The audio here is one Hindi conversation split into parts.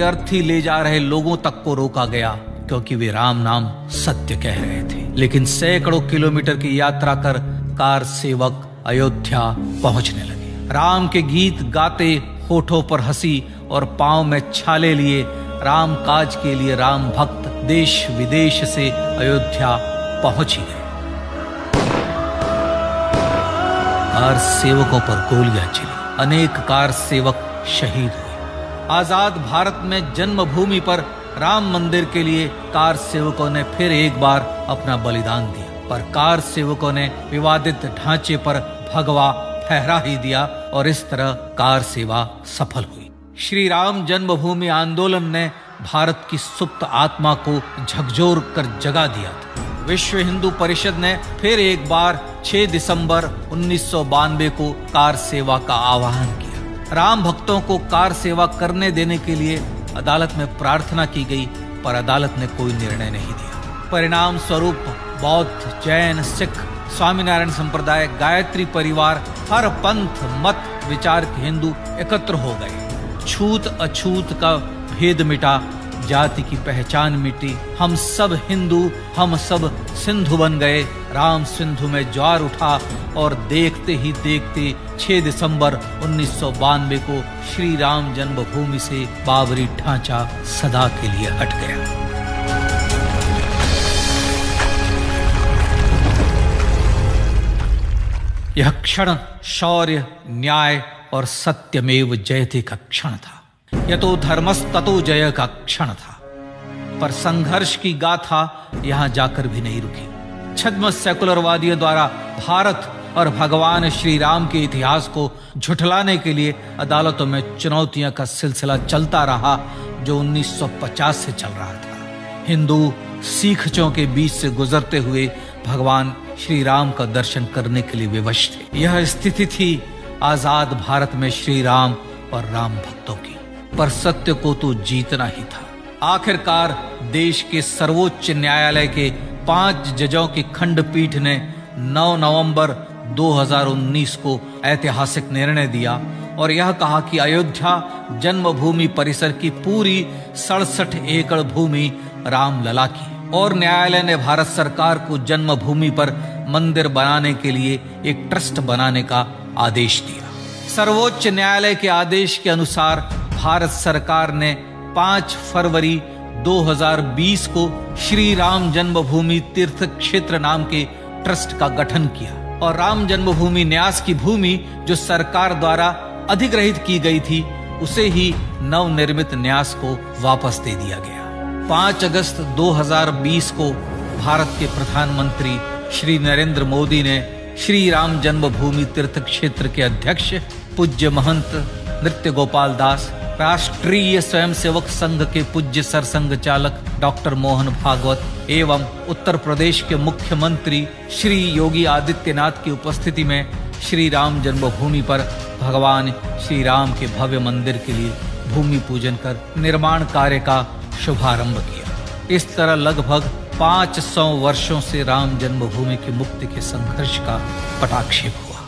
अर्थी ले जा रहे लोगों तक को रोका गया, क्योंकि वे राम नाम सत्य कह रहे थे। लेकिन सैकड़ों किलोमीटर की यात्रा कर कार सेवक अयोध्या पहुंचने लगे। राम के गीत गाते, होठों पर हंसी और पांव में छाले लिए राम काज के लिए राम भक्त देश विदेश से अयोध्या पहुंच ही गए। कार सेवकों पर गोलियां चली, अनेक कार सेवक शहीद हुए। आजाद भारत में जन्मभूमि पर राम मंदिर के लिए कार सेवकों ने फिर एक बार अपना बलिदान दिया, पर कार सेवकों ने विवादित ढांचे पर भगवा फहरा ही दिया और इस तरह कार सेवा सफल हुई। श्री राम जन्मभूमि आंदोलन ने भारत की सुप्त आत्मा को झकझोर कर जगा दिया था। विश्व हिंदू परिषद ने फिर एक बार 6 दिसंबर 1992 को कार सेवा का आह्वान किया। राम भक्तों को कार सेवा करने देने के लिए अदालत में प्रार्थना की गई, पर अदालत ने कोई निर्णय नहीं दिया। परिणाम स्वरूप बौद्ध, जैन, सिख, स्वामीनारायण संप्रदाय, गायत्री परिवार, हर पंथ मत विचार के हिंदू एकत्र हो गए। छूत अछूत का भेद मिटा, जाति की पहचान मिटी। हम सब हिंदू, हम सब सिंधु बन गए। राम सिंधु में ज्वार उठा और देखते ही देखते 6 दिसंबर 1992 को श्री राम जन्मभूमि से बाबरी ढांचा सदा के लिए हट गया। यह क्षण शौर्य, न्याय और सत्यमेव जयते का क्षण था। यह तो धर्मस्ततो जय का क्षण था। पर संघर्ष की गाथा यहां जाकर भी नहीं रुकी। छद्म सेकुलरवादियों द्वारा भारत और भगवान श्री राम के इतिहास को झुठलाने के लिए अदालतों में चुनौतियों का सिलसिला चलता रहा, जो 1950 से चल रहा था। हिंदू सिखों के बीच से गुजरते हुए भगवान श्री राम का दर्शन करने के लिए विवश थे। यह स्थिति थी आजाद भारत में श्री राम और राम भक्तों की। पर सत्य को तो जीतना ही था। आखिरकार देश के सर्वोच्च न्यायालय के 5 जजों की खंडपीठ ने 9 नवंबर 2019 को ऐतिहासिक निर्णय दिया और यह कहा कि अयोध्या जन्मभूमि परिसर की पूरी 67 एकड़ भूमि रामलला की। और न्यायालय ने भारत सरकार को जन्मभूमि पर मंदिर बनाने के लिए एक ट्रस्ट बनाने का आदेश दिया। सर्वोच्च न्यायालय के आदेश के अनुसार भारत सरकार ने 5 फरवरी 2020 को श्री राम जन्मभूमि तीर्थ क्षेत्र नाम के ट्रस्ट का गठन किया और राम जन्मभूमि न्यास की भूमि जो सरकार द्वारा अधिग्रहित की गई थी, उसे ही नवनिर्मित न्यास को वापस दे दिया गया। 5 अगस्त 2020 को भारत के प्रधानमंत्री श्री नरेंद्र मोदी ने श्री राम जन्मभूमि तीर्थ क्षेत्र के अध्यक्ष पूज्य महंत नृत्य गोपाल दास, राष्ट्रीय स्वयंसेवक संघ के पूज्य सरसंघ चालक डॉक्टर मोहन भागवत एवं उत्तर प्रदेश के मुख्यमंत्री श्री योगी आदित्यनाथ की उपस्थिति में श्री राम जन्मभूमि पर भगवान श्री राम के भव्य मंदिर के लिए भूमि पूजन कर निर्माण कार्य का शुभारंभ किया। इस तरह लगभग 500 वर्षों से राम जन्मभूमि की मुक्ति के संघर्ष का पटाक्षेप हुआ।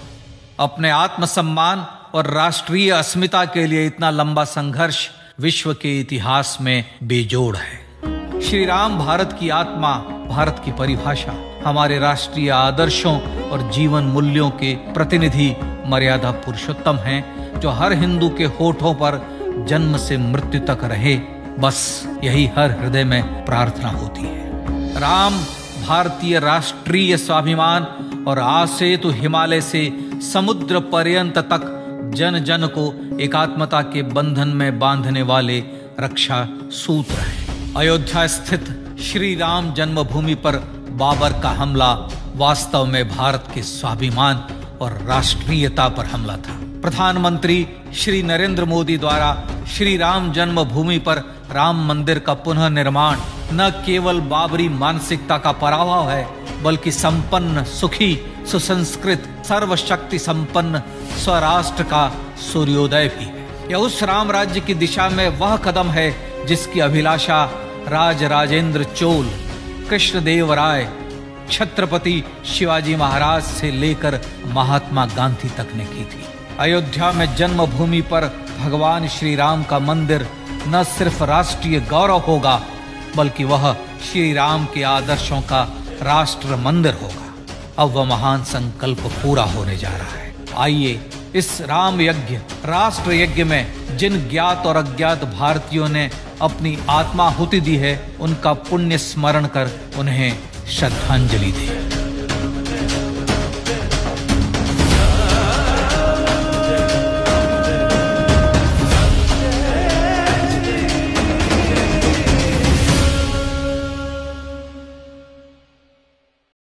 अपने आत्मसम्मान और राष्ट्रीय अस्मिता के लिए इतना लंबा संघर्ष विश्व के इतिहास में बेजोड़ है। श्री राम भारत की आत्मा, भारत की परिभाषा, हमारे राष्ट्रीय आदर्शों और जीवन मूल्यों के प्रतिनिधि मर्यादा पुरुषोत्तम हैं, जो हर हिंदू के होठों पर जन्म से मृत्यु तक रहे। बस यही हर हृदय में प्रार्थना होती है। राम भारतीय राष्ट्रीय स्वाभिमान और आसेतु हिमालय से समुद्र पर्यंत तक जन जन को एकात्मता के बंधन में बांधने वाले रक्षा सूत्र है। अयोध्या स्थित श्री राम जन्मभूमि पर बाबर का हमला वास्तव में भारत के स्वाभिमान और राष्ट्रीयता पर हमला था। प्रधानमंत्री श्री नरेंद्र मोदी द्वारा श्री राम जन्मभूमि पर राम मंदिर का पुनः निर्माण न केवल बाबरी मानसिकता का पराभव है, बल्कि संपन्न, सुखी, सुसंस्कृत, सर्वशक्ति संपन्न स्वराष्ट्र का सूर्योदय भी है। यह उस राम राज्य की दिशा में वह कदम है जिसकी अभिलाषा राज राजेंद्र चोल, कृष्णदेव राय, छत्रपति शिवाजी महाराज से लेकर महात्मा गांधी तक ने की थी। अयोध्या में जन्मभूमि पर भगवान श्री राम का मंदिर न सिर्फ राष्ट्रीय गौरव होगा, बल्कि वह श्री राम के आदर्शों का राष्ट्र मंदिर होगा। अब वह महान संकल्प पूरा होने जा रहा है। आइए इस राम यज्ञ, राष्ट्र यज्ञ में जिन ज्ञात और अज्ञात भारतीयों ने अपनी आत्माहुति दी है, उनका पुण्य स्मरण कर उन्हें श्रद्धांजलि दें।